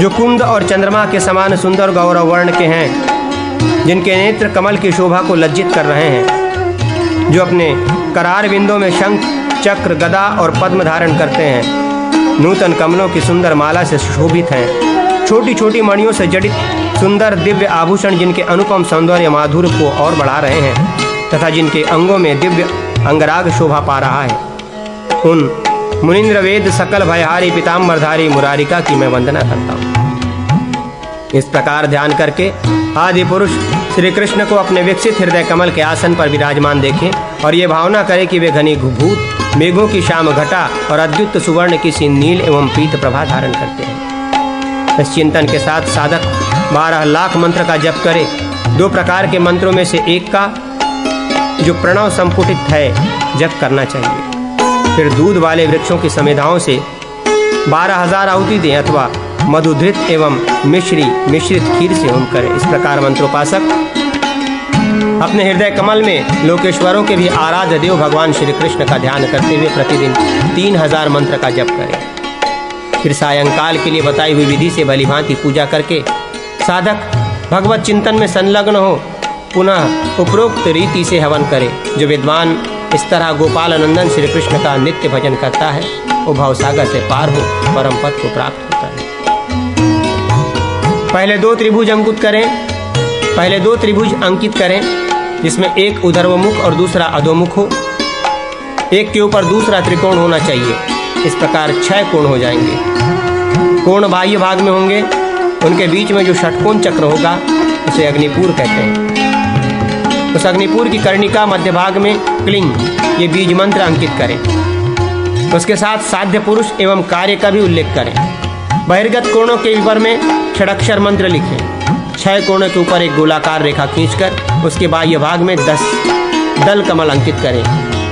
जो कुंद और चंद्रमा के समान सुंदर गौरव वर्ण के हैं, जिनके नेत्र कमल की शोभा को लज्जित कर रहे हैं, जो अपने करार बिंदों में शंख, चक्र, गदा और पद्म धारण करते हैं, नूतन कमलों की सुंदर माला से सुशोभित हैं, छोटी छोटी मणियों से जड़ित सुंदर दिव्य आभूषण जिनके अनुपम सौंदर्य माधुर्य को और बढ़ा रहे हैं तथा जिनके अंगों में दिव्य अंगराग शोभा पा रहा है, उन मुनीन्द्र वेद सकल भयहारी पीताम्बरधारी मुरारिका की मैं वंदना करता हूँ। इस प्रकार ध्यान करके आदि पुरुष श्री कृष्ण को अपने विकसित हृदय कमल के आसन पर विराजमान देखें और ये भावना करें कि वे घनी भूत मेघों की श्याम घटा और अद्युत सुवर्ण की सी नील एवं पीत प्रभा धारण करते हैं। इस चिंतन के साथ साधक 12 लाख मंत्र का जप करे। 2 प्रकार के मंत्रों में से एक का जो प्रणव संपुटित है जप करना चाहिए। फिर दूध वाले वृक्षों की समिधाओं से 12,000 आहुति दें अथवा मधुधृत एवं मिश्रित खीर से होम करें। इस प्रकार मंत्रोपासक अपने हृदय कमल में लोकेश्वरों के भी आराध्य देव भगवान श्री कृष्ण का ध्यान करते हुए प्रतिदिन 3000 मंत्र का जप करें। फिर सायंकाल के लिए बताई हुई विधि से भलीभांति पूजा करके साधक भगवत चिंतन में संलग्न हो पुनः उपरोक्त रीति से हवन करे। जो विद्वान इस तरह गोपाल नंदन श्री कृष्ण का नित्य भजन करता है वो भवसागर से पार हो परम पद को प्राप्त होता है। पहले 2 त्रिभुज अंकित करें जिसमें एक ऊर्ध्वमुख और दूसरा अधोमुख हो। एक के ऊपर दूसरा त्रिकोण होना चाहिए। इस प्रकार 6 कोण हो जाएंगे। कोण बाह्य भाग में होंगे। उनके बीच में जो षटकोण चक्र होगा उसे अग्निपुर कहते हैं। उस अग्निपुर की कर्णिका मध्य भाग में क्लिंग ये बीज मंत्र अंकित करें। उसके साथ साध्य पुरुष एवं कार्य का भी उल्लेख करें। बहिर्गत कोणों के ऊपर में षडक्षर मंत्र लिखें। 6 कोणों के ऊपर एक गोलाकार रेखा खींचकर उसके बाह्य भाग में 10 दल कमल अंकित करें।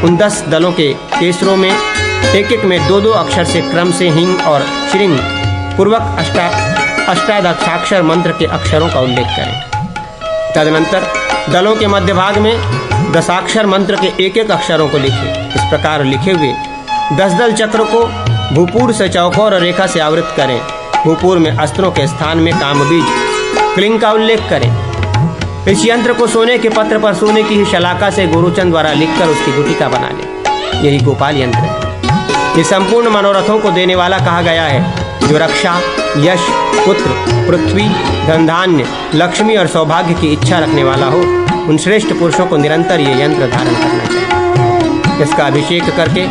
उन 10 दलों के केसरों में एक में 2-2 अक्षर से क्रम से हिंग और श्रिंग पूर्वक अष्टादशाक्षर मंत्र के अक्षरों का उल्लेख करें। तदनंतर दलों के मध्य भाग में 10 अक्षर मंत्र के एक अक्षरों को लिखें। इस प्रकार लिखे हुए 10 दल चक्र को भूपूर से चौकोर रेखा से आवृत करें। भूपूर में अस्त्रों के स्थान में कामबीज क्लिंग का उल्लेख करें। इस यंत्र को सोने के पत्र पर सोने की ही शलाका से गुरुचंद द्वारा लिखकर उसकी गुटिका बना लें। यही गोपाल यंत्र है। ये संपूर्ण मनोरथों को देने वाला कहा गया है। जो रक्षा, यश, पुत्र, पृथ्वी, धन धान्य, लक्ष्मी और सौभाग्य की इच्छा रखने वाला हो उन श्रेष्ठ पुरुषों को निरंतर ये यंत्र धारण करना चाहिए। इसका अभिषेक करके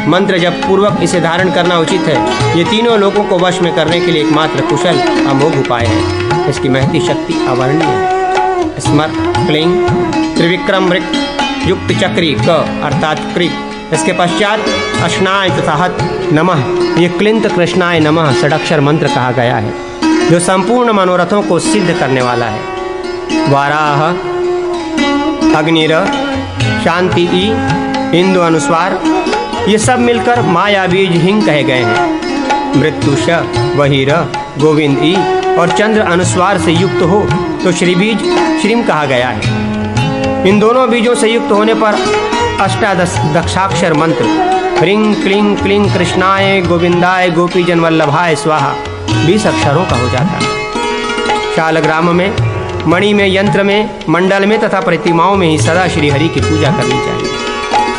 मंत्र जप पूर्वक इसे धारण करना उचित है। ये तीनों लोगों को वश में करने के लिए एकमात्र कुशल अमोघ उपाय है। इसकी महती शक्ति अवर्णीय है। स्मर क्लिंग त्रिविक्रम वृक् युक्त चक्री क अर्थात कृत। इसके पश्चात अश्नाय तथा हत नमः ये क्लिंत कृष्णाय नमः षडक्षर मंत्र कहा गया है जो संपूर्ण मनोरथों को सिद्ध करने वाला है। वाराह, अग्निर, शांति ई, इंदु अनुस्वार ये सब मिलकर माया बीज हिंग कहे गए हैं। मृत्युष, वहीर, गोविंद ई और चंद्र अनुस्वार से युक्त हो तो श्री बीज श्रीम कहा गया है। इन दोनों बीजों से युक्त होने पर अष्टादशाक्षर मंत्र ह्रीं क्लीं क्लीं कृष्णाय गोविंदाय गोपीजन वल्लभाय स्वाहा 20 अक्षरों का हो जाता है। शालग्राम में, मणि में, यंत्र में, मंडल में तथा प्रतिमाओं में ही सदा श्री हरि की पूजा करनी चाहिए,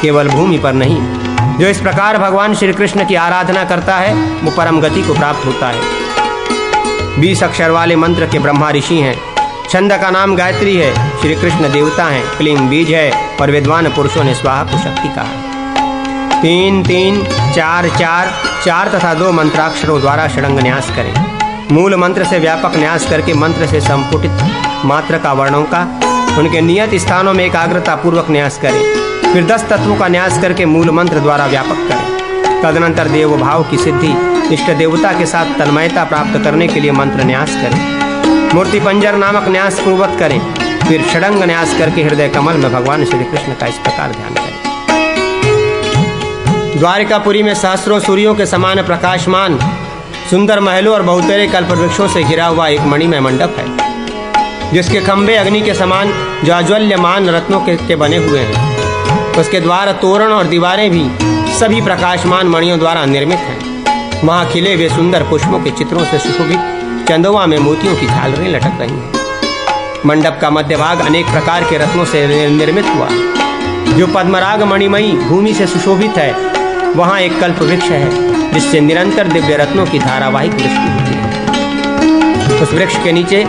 केवल भूमि पर नहीं। जो इस प्रकार भगवान श्री कृष्ण की आराधना करता है वो परम गति को प्राप्त होता है। 20 अक्षर वाले मंत्र के ब्रह्मा ऋषि हैं। छंद का नाम गायत्री है। श्री कृष्ण देवता हैं। क्लीं बीज है और विद्वान पुरुषों ने स्वाहा को शक्ति कहा। 3 3 4 4 4 तथा 2 मंत्राक्षरों द्वारा षडंग न्यास करें। मूल मंत्र से व्यापक न्यास करके मंत्र से संपुटित मात्र का वर्णों का उनके नियत स्थानों में एकाग्रता पूर्वक न्यास करें। फिर 10 तत्वों का न्यास करके मूल मंत्र द्वारा व्यापक करें। तदनंतर देव भाव की सिद्धि इष्ट देवता के साथ तन्मयता प्राप्त करने के लिए मंत्र न्यास करें। मूर्ति पंजर नामक न्यास पूर्वक करें। फिर षडंग न्यास करके हृदय कमल में भगवान श्री कृष्ण का इस प्रकार ध्यान करें। द्वारिकापुरी में सहस्रों सूर्यों के समान प्रकाशमान सुंदर महलों और बहुतेरे कल्पवृक्षों से घिरा हुआ एक मणिमय मंडप है जिसके खंभे अग्नि के समान ज्वाज्वल्यमान रत्नों के बने हुए हैं। उसके द्वार, तोरण और दीवारें भी सभी प्रकाशमान मणियों द्वारा निर्मित हैं। वहाँ खिले हुए सुंदर पुष्पों के चित्रों से सुशोभित चंदवा में मोतियों की झालरें लटक रही हैं। मंडप का मध्य भाग अनेक प्रकार के रत्नों से निर्मित हुआ। जो पद्मराग मणिमयी भूमि से सुशोभित है, वहाँ एक कल्प वृक्ष है जिससे निरंतर दिव्य रत्नों की धारावाहिक वृष्टि होती है। उस वृक्ष के नीचे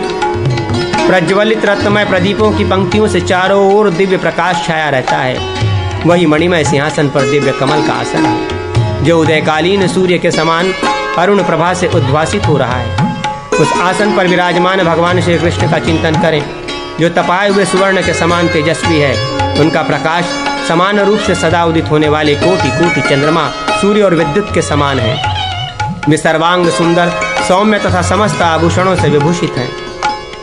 प्रज्वलित रत्नमय प्रदीपों की पंक्तियों से चारों ओर दिव्य प्रकाश छाया रहता है। वही मणिमय सिंहासन पर दिव्य कमल का आसन है, जो उदयकालीन सूर्य के समान अरुण प्रभा से उद्भासित हो रहा है। उस आसन पर विराजमान भगवान श्री कृष्ण का चिंतन करें, जो तपाए हुए सुवर्ण के समान तेजस्वी है। उनका प्रकाश समान रूप से सदा उदित होने वाले कोटि कोटि चंद्रमा, सूर्य और विद्युत के समान है। वे सर्वांग सुंदर, सौम्य तथा समस्त आभूषणों से विभूषित हैं।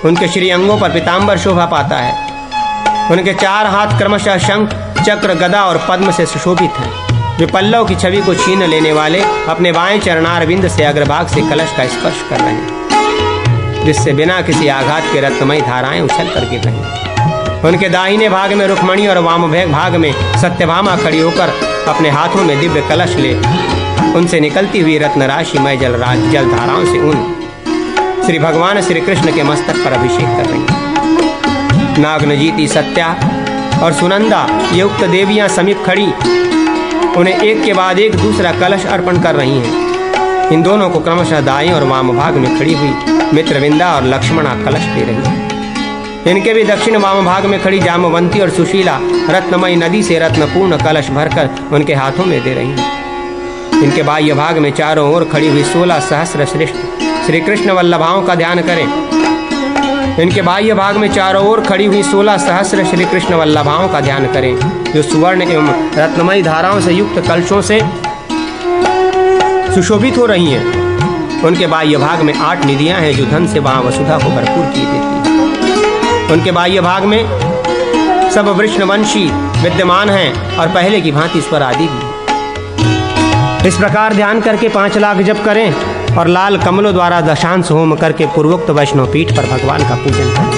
उनके श्री अंगों पर पीताम्बर शोभा पाता है। उनके 4 हाथ क्रमशः शंख, चक्र, गदा और पद्म से सुशोभित हैं। वे पल्लव की छवि को छीन लेने वाले अपने बाएं चरणारविंद से अग्रभाग से कलश का स्पर्श कर रहे हैं, जिससे बिना किसी आघात के रत्नमयी धाराएं उछल कर गिर रही हैं। उनके दाहिने भाग में रुक्मणी और वाम भाग में सत्यभामा खड़ी होकर अपने हाथों में दिव्य कलश ले उनसे निकलती हुई रत्न राशिमय जल धाराओं से उन श्री भगवान श्री कृष्ण के मस्तक पर अभिषेक कर रही हैं। नागनजीती, सत्या और सुनंदा ये उक्त देवियां समीप खड़ी उन्हें एक के बाद एक दूसरा कलश अर्पण कर रही हैं। इन दोनों को क्रमशः दाएं और वाम भाग में खड़ी हुई मित्रविंदा और लक्ष्मणा कलश दे रही हैं। इनके भी दक्षिण वाम भाग में खड़ी जामवंती और सुशीला रत्नमयी नदी से रत्नपूर्ण कलश भरकर उनके हाथों में दे रही हैं। इनके बाह्य भाग में चारों ओर खड़ी हुई 16 सहस्र श्रेष्ठ श्री कृष्ण वल्लभाओं का ध्यान करें। इनके बाह्य भाग में चारों ओर खड़ी हुई 16 सहस्र श्री कृष्ण वल्लभाओं का ध्यान करें, जो सुवर्ण एवं रत्नमयी धाराओं से युक्त कलशों से सुशोभित हो रही हैं। उनके बाह्य भाग में 8 निधियां हैं, जो धन से वहां वसुधा को भरपूर की देती हैं। उनके बाह्य भाग में सब वृषणवंशी विद्यमान हैं और पहले की भांति स्वर आदि भी। इस प्रकार ध्यान करके 5 लाख जप करें और लाल कमलों द्वारा दशांश होम करके पूर्वोक्त वैष्णव पीठ पर भगवान का पूजन करें।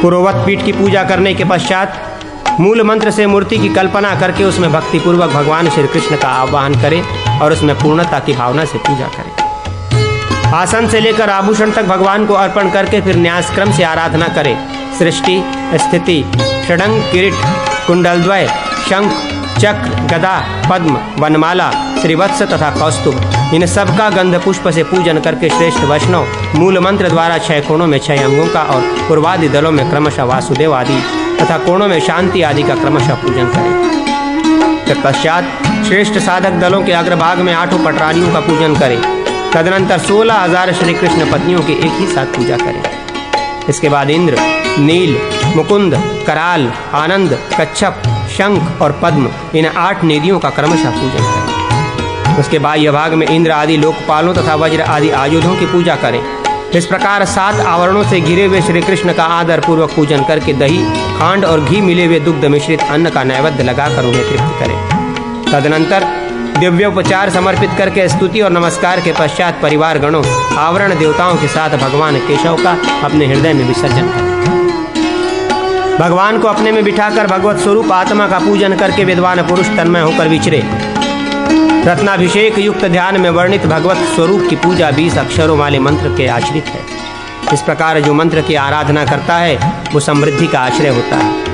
पूर्ववत पीठ की पूजा करने के पश्चात मूल मंत्र से मूर्ति की कल्पना करके उसमें भक्तिपूर्वक भगवान श्री कृष्ण का आवाहन करें और उसमें पूर्णता की भावना से पूजा करें। आसन से लेकर आभूषण तक भगवान को अर्पण करके फिर न्यास क्रम से आराधना करें। सृष्टि, स्थिति, षडंग, किरीट, कुंडलद्वय, शंख, चक्र, गदा, पद्म, वनमाला, श्रीवत्स तथा कौस्तुभ, इन सब का गंध पुष्प से पूजन करके श्रेष्ठ वैष्णव मूल मंत्र द्वारा 6 कोणों में 6 अंगों का और पूर्वादि दलों में क्रमशः वासुदेव आदि तथा कोणों में शांति आदि का क्रमशः पूजन करें। तत्पश्चात श्रेष्ठ साधक दलों के अग्रभाग में 8 पटरानियों का पूजन करें। तदनंतर 16,000 श्री कृष्ण पत्नियों की एक ही साथ पूजा करें। इसके बाद इंद्र, नील, मुकुंद, कराल, आनंद, कच्छप, शंख और पद्म इन 8 निधियों का क्रमशः पूजन करें। उसके बाह्य भाग में इंद्र आदि लोकपालों तथा वज्र आदि आयुधों की पूजा करें। इस प्रकार 7 आवरणों से घिरे हुए श्री कृष्ण का आदर पूर्वक पूजन करके दही, खांड और घी मिले हुए दुग्ध मिश्रित अन्न का नैवेद्य लगाकर उन्हें तृप्त करें। तदनंतर दिव्योपचार समर्पित करके स्तुति और नमस्कार के पश्चात परिवार गणों, आवरण देवताओं के साथ भगवान केशव का अपने हृदय में विसर्जन करें। भगवान को अपने में बिठाकर भगवत स्वरूप आत्मा का पूजन करके विद्वान पुरुष तन्मय होकर विचरे। रत्नाभिषेक युक्त ध्यान में वर्णित भगवत स्वरूप की पूजा 20 अक्षरों वाले मंत्र के आश्रित है। इस प्रकार जो मंत्र की आराधना करता है वो समृद्धि का आश्रय होता है।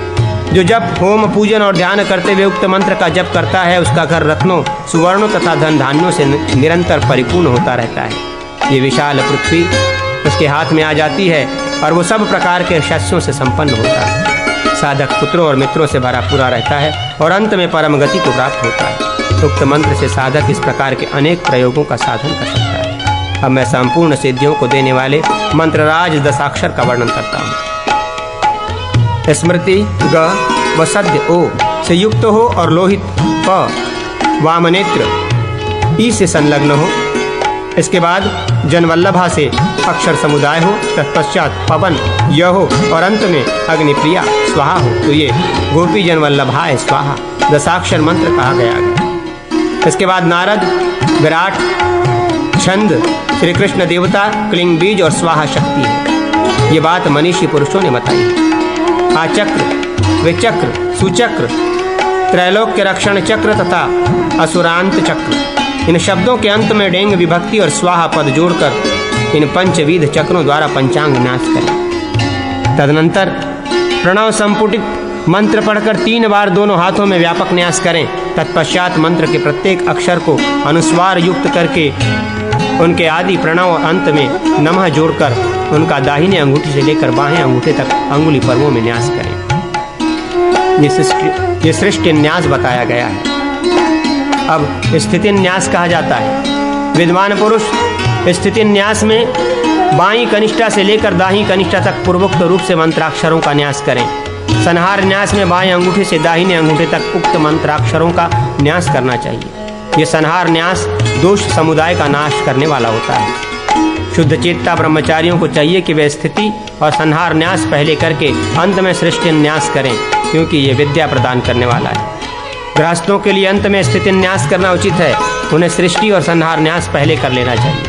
जो जप, होम, पूजन और ध्यान करते हुए उक्त मंत्र का जप करता है, उसका घर रत्नों, सुवर्णों तथा धन धान्यों से निरंतर परिपूर्ण होता रहता है। ये विशाल पृथ्वी उसके हाथ में आ जाती है और वो सब प्रकार के शस्यों से संपन्न होता है। साधक पुत्रों और मित्रों से भरा पूरा रहता है और अंत में परम गति को प्राप्त होता है। उक्त मंत्र से साधक इस प्रकार के अनेक प्रयोगों का साधन कर सकता है। अब मैं संपूर्ण सिद्धियों को देने वाले मंत्रराज 10 का वर्णन करता हूँ। स्मृति ग व सद्य ओ से युक्त हो और लोहित प वामनेत्र ई से संलग्न हो। इसके बाद जनवल्लभा से अक्षर समुदाय हो। तत्पश्चात पवन य हो और अंत में अग्निप्रिया स्वाहा हो। तो ये गोपी जनवल्लभाय स्वाहा 10 मंत्र कहा गया है। इसके बाद नारद, विराट, छंद, श्री कृष्ण देवता, क्लिंग बीज और स्वाहा शक्ति है। ये बात मनीषी पुरुषों ने बताई। आचक्र, विचक्र, सुचक्र, त्रैलोक्य रक्षण चक्र तथा असुरांत चक्र, इन शब्दों के अंत में डेंग विभक्ति और स्वाहा पद जोड़कर इन पंचविध चक्रों द्वारा पंचांग न्यास करें। तदनंतर प्रणव संपुटित मंत्र पढ़कर 3 बार दोनों हाथों में व्यापक न्यास करें। तत्पश्चात मंत्र के प्रत्येक अक्षर को अनुस्वार युक्त करके उनके आदि प्रणव और अंत में नमः जोड़कर उनका दाहिने अंगूठी से लेकर बाएं अंगूठे तक अंगुली पर्वों में न्यास करें। ये सृष्टि न्यास बताया गया है। अब स्थिति न्यास कहा जाता है। विद्वान पुरुष स्थिति न्यास में बाईं कनिष्ठा से लेकर दाहिनी कनिष्ठा तक पूर्वोक्त रूप से मंत्राक्षरों का न्यास करें। संहार न्यास में बाएं अंगूठे से दाहिने अंगूठे तक उक्त मंत्राक्षरों का न्यास करना चाहिए। यह संहार न्यास दोष समुदाय का नाश करने वाला होता है। शुद्ध चेतता ब्रह्मचारियों को चाहिए कि वे स्थिति और संहार न्यास पहले करके अंत में सृष्टि न्यास करें, क्योंकि ये विद्या प्रदान करने वाला है। गृहस्थों के लिए अंत में स्थिति न्यास करना उचित है। उन्हें सृष्टि और संहार न्यास पहले कर लेना चाहिए,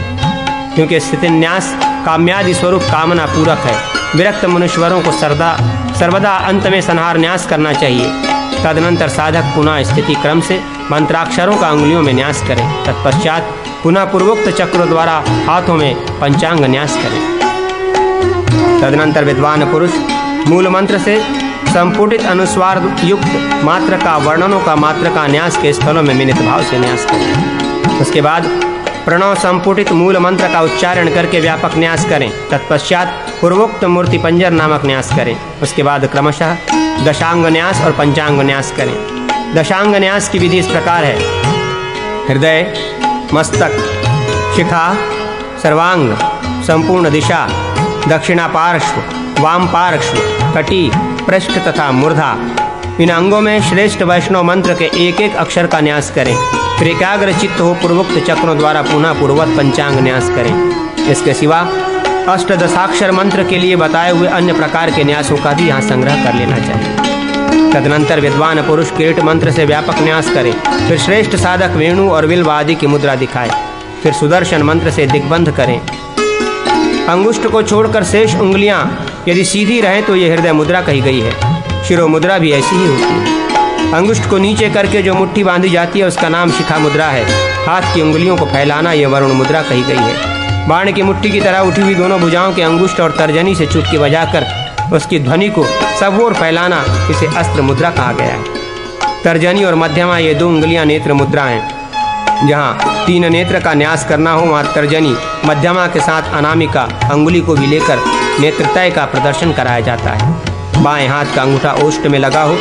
क्योंकि स्थिति न्यास काम्यादि स्वरूप कामना पूरक है। विरक्त मनुष्यवरों को सर्वदा अंत में संहार न्यास करना चाहिए। तदनंतर साधक पुनः स्थिति क्रम से मंत्राक्षरों का अंगुलियों में न्यास करें। तत्पश्चात पुनः पूर्वोक्त चक्रों द्वारा हाथों में पंचांग न्यास करें। तदनंतर विद्वान पुरुष मूल मंत्र से संपुटित अनुस्वार युक्त मात्र का वर्णनों का मात्र का न्यास के स्थलों में मिनित भाव से न्यास करें। उसके बाद प्रणव संपुटित मूल मंत्र का उच्चारण करके व्यापक न्यास करें। तत्पश्चात पूर्वोक्त मूर्ति पंजर नामक न्यास करें। उसके बाद क्रमशः दशांग न्यास और पंचांग न्यास करें। दशांग न्यास की विधि इस प्रकार है। हृदय, मस्तक, शिखा, सर्वांग, संपूर्ण दिशा, दक्षिणा पार्श्व, वाम पार्श्व, कटी, पृष्ठ तथा मूर्धा। इन अंगों में श्रेष्ठ वैष्णव मंत्र के एक एक अक्षर का न्यास करें। फिर एकाग्र चित्त हो पूर्वोक्त चक्रों द्वारा पुनः पूर्ववत पंचांग न्यास करें। इसके सिवा अष्टदशाक्षर मंत्र के लिए बताए हुए अन्य प्रकार के न्यासों का भी यहाँ संग्रह कर लेना चाहिए। तदनंतर विद्वान पुरुष किरीट मंत्र से व्यापक न्यास करें। फिर श्रेष्ठ साधक वेणु और बिल्व आदि की मुद्रा दिखाए। फिर सुदर्शन मंत्र से दिग्बंध करें। अंगुष्ठ को छोड़कर शेष उंगलियां यदि सीधी रहें तो यह हृदय मुद्रा कही गई है। शिरो मुद्रा भी ऐसी ही होती है। अंगुष्ठ को नीचे करके जो मुट्ठी बांधी जाती है उसका नाम शिखा मुद्रा है। हाथ की उंगलियों को फैलाना यह वरुण मुद्रा कही गई है। बाण की मुट्ठी की तरह उठी हुई दोनों भुजाओं के अंगुष्ठ और तर्जनी से चुटकी बजाकर उसकी ध्वनि को सब ओर फैलाना इसे अस्त्र मुद्रा कहा गया है। तर्जनी और मध्यमा ये 2 उंगलियां नेत्र मुद्रा हैं। जहाँ 3 नेत्र का न्यास करना हो वहाँ तर्जनी, मध्यमा के साथ अनामिका अंगुली को भी लेकर नेत्रतय का प्रदर्शन कराया जाता है। बाएं हाथ का अंगूठा ओष्ठ में लगा हो,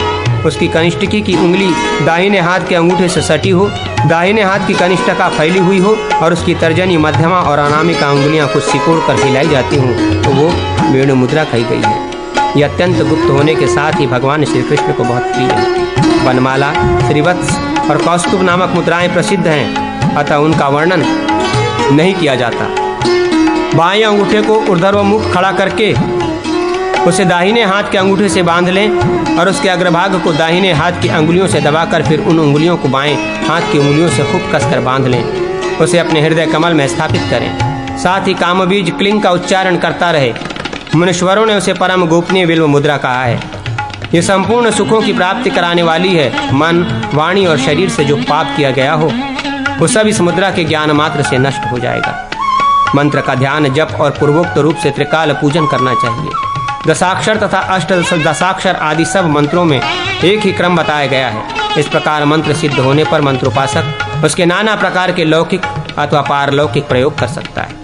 उसकी कनिष्ठिकी की उंगली दाहिने हाथ के अंगूठे से सटी हो, दाहिने हाथ की कनिष्ठिका फैली हुई हो और उसकी तर्जनी, मध्यमा और अनामिका अंगुलियां कुछ सिकोड़ कर हिलाई जाती हों तो वो वेणु मुद्रा कही गई है। यह अत्यंत गुप्त होने के साथ ही भगवान श्री कृष्ण को बहुत प्रिय है। वनमाला, श्रीवत्स और कौस्तुभ नामक मुद्राएं प्रसिद्ध हैं, अतः उनका वर्णन नहीं किया जाता। बाएं अंगूठे को ऊर्ध्वमुख खड़ा करके उसे दाहिने हाथ के अंगूठे से बांध लें और उसके अग्रभाग को दाहिने हाथ की अंगुलियों से दबाकर फिर उन उंगलियों को बाएं हाथ की उंगलियों से खूब कसकर बांध लें। उसे अपने हृदय कमल में स्थापित करें। साथ ही कामबीज क्लिंग का उच्चारण करता रहे। मुनीश्वरों ने उसे परम गोपनीय बिल्व मुद्रा कहा है। ये संपूर्ण सुखों की प्राप्ति कराने वाली है। मन, वाणी और शरीर से जो पाप किया गया हो वो सब इस मुद्रा के ज्ञान मात्र से नष्ट हो जाएगा। मंत्र का ध्यान, जप और पूर्वोक्त रूप से त्रिकाल पूजन करना चाहिए। दशाक्षर तथा अष्टदशाक्षर आदि सब मंत्रों में एक ही क्रम बताया गया है। इस प्रकार मंत्र सिद्ध होने पर मंत्रोपासक उसके नाना प्रकार के लौकिक अथवा पारलौकिक प्रयोग कर सकता है।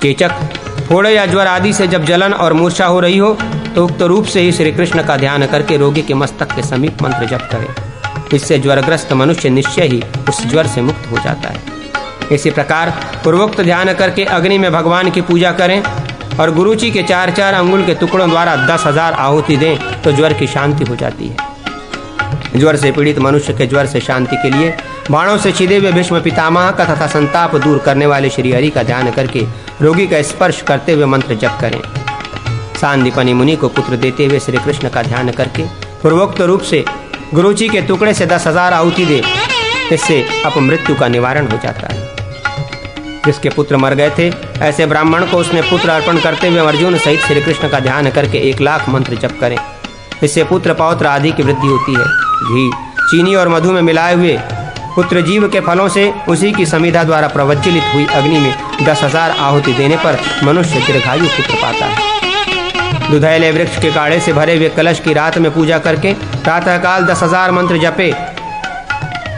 चेचक, फोड़े या ज्वर आदि से जब जलन और मूर्छा हो रही हो तो उक्त रूप से ही श्री कृष्ण का ध्यान करके रोगी के मस्तक के समीप मंत्र जप करें। इससे ज्वरग्रस्त मनुष्य निश्चय ही उस ज्वर से मुक्त हो जाता है। इसी प्रकार पूर्वोक्त ध्यान करके अग्नि में भगवान की पूजा करें और गुरुजी के 4-4 अंगुल के टुकड़ों द्वारा 10,000 आहुति दें तो ज्वर की शांति हो जाती है। ज्वर से पीड़ित मनुष्य के ज्वर से शांति के लिए बाणों से छिदे हुए भीष्म पितामह का तथा संताप दूर करने वाले श्री हरि का ध्यान करके रोगी का स्पर्श करते हुए मंत्र जप करें। सांदीपनि मुनि को पुत्र देते हुए श्री कृष्ण का ध्यान करके पूर्वोक्त रूप से गुरुजी के टुकड़े से 10,000 आहुति दे। इससे अपमृत्यु का निवारण हो जाता है। जिसके पुत्र मर गए थे ऐसे ब्राह्मण को उसने पुत्र अर्पण करते हुए अर्जुन सहित श्री कृष्ण का ध्यान करके 1,00,000 मंत्र जप करें। इससे पुत्र पौत्र आदि की वृद्धि होती है। घी, चीनी और मधु में मिलाए हुए पुत्र जीव के फलों से उसी की समिधा द्वारा प्रज्वलित हुई अग्नि में 10,000 आहुति देने पर मनुष्य दीर्घायु पुत्र पाता है। दुधैले वृक्ष के काढ़े से भरे हुए कलश की रात में पूजा करके प्रातःकाल 10,000 मंत्र जपे,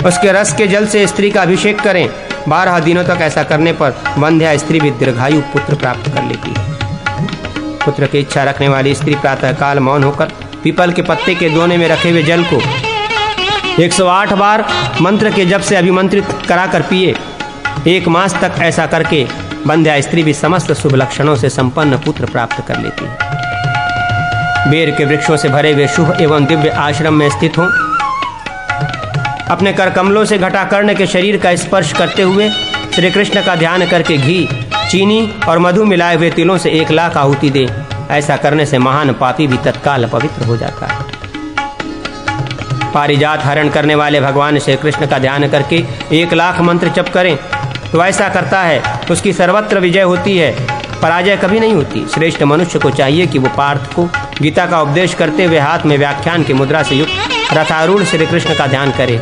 उसके रस के जल से स्त्री का अभिषेक करें। 12 दिनों तक ऐसा करने पर वंध्या स्त्री भी दीर्घायु पुत्र प्राप्त कर लेती है। पुत्र की इच्छा रखने वाली स्त्री प्रातःकाल मौन होकर पीपल के पत्ते के दोने में रखे हुए जल को 108 बार मंत्र के जप से अभिमंत्रित कराकर पिए। 1 मास तक ऐसा करके वंध्या स्त्री भी समस्त शुभ लक्षणों से संपन्न पुत्र प्राप्त कर लेती है। बेर के वृक्षों से भरे हुए शुभ एवं दिव्य आश्रम में स्थित हों, अपने कर कमलों से घटाकर्ण के शरीर का स्पर्श करते हुए श्री कृष्ण का ध्यान करके घी, चीनी और मधु मिलाए हुए तिलों से 1 लाख आहुति दे। ऐसा करने से महान पापी भी तत्काल पवित्र हो जाता है। पारिजात हरण करने वाले भगवान श्री कृष्ण का ध्यान करके 1 लाख मंत्र जप करें तो ऐसा करता है उसकी सर्वत्र विजय होती है, पराजय कभी नहीं होती। श्रेष्ठ मनुष्य को चाहिए कि वो पार्थ को गीता का उपदेश करते हुए हाथ में व्याख्यान की मुद्रा से युक्त रथारूढ़ श्री कृष्ण का ध्यान करे,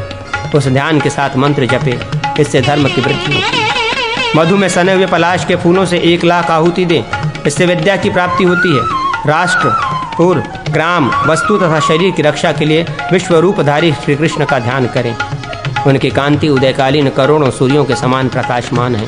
उस ध्यान के साथ मंत्र जपे, इससे धर्म की वृद्धि होती है। मधु में सने हुए पलाश के फूलों से 1 लाख आहुति दें, इससे विद्या की प्राप्ति होती है। राष्ट्र, पुर, ग्राम, वस्तु तथा शरीर की रक्षा के लिए विश्व रूपधारी श्री कृष्ण का ध्यान करें। उनकी कांति उदयकालीन करोड़ों सूर्यों के समान प्रकाशमान है।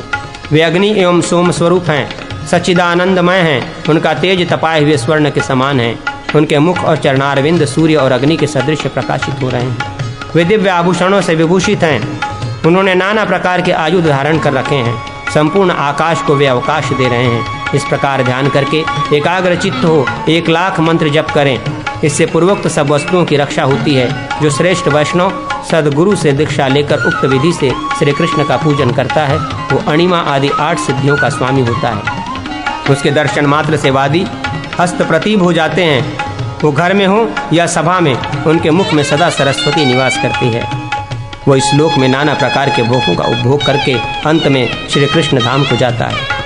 वे अग्नि एवं सोम स्वरूप हैं, सच्चिदानंदमय हैं। उनका तेज तपाए हुए स्वर्ण के समान है। उनके मुख और चरणारविंद सूर्य और अग्नि के सदृश प्रकाशित हो रहे हैं। वे दिव्य आभूषणों से विभूषित हैं। उन्होंने नाना प्रकार के आयुध धारण कर रखे हैं। संपूर्ण आकाश को वे अवकाश दे रहे हैं। इस प्रकार ध्यान करके एकाग्र चित्त हो 1 लाख मंत्र जप करें। इससे पूर्वोक्त सब वस्तुओं की रक्षा होती है। जो श्रेष्ठ वैष्णव सदगुरु से दीक्षा लेकर उक्त विधि से श्री कृष्ण का पूजन करता है वो अणिमा आदि 8 सिद्धियों का स्वामी होता है। उसके दर्शन मात्र से वादी हस्त प्रतीब हो जाते हैं। वो घर में हो या सभा में, उनके मुख में सदा सरस्वती निवास करती है। वो इस लोक में नाना प्रकार के भोगों का उपभोग करके अंत में श्री कृष्ण धाम को जाता है।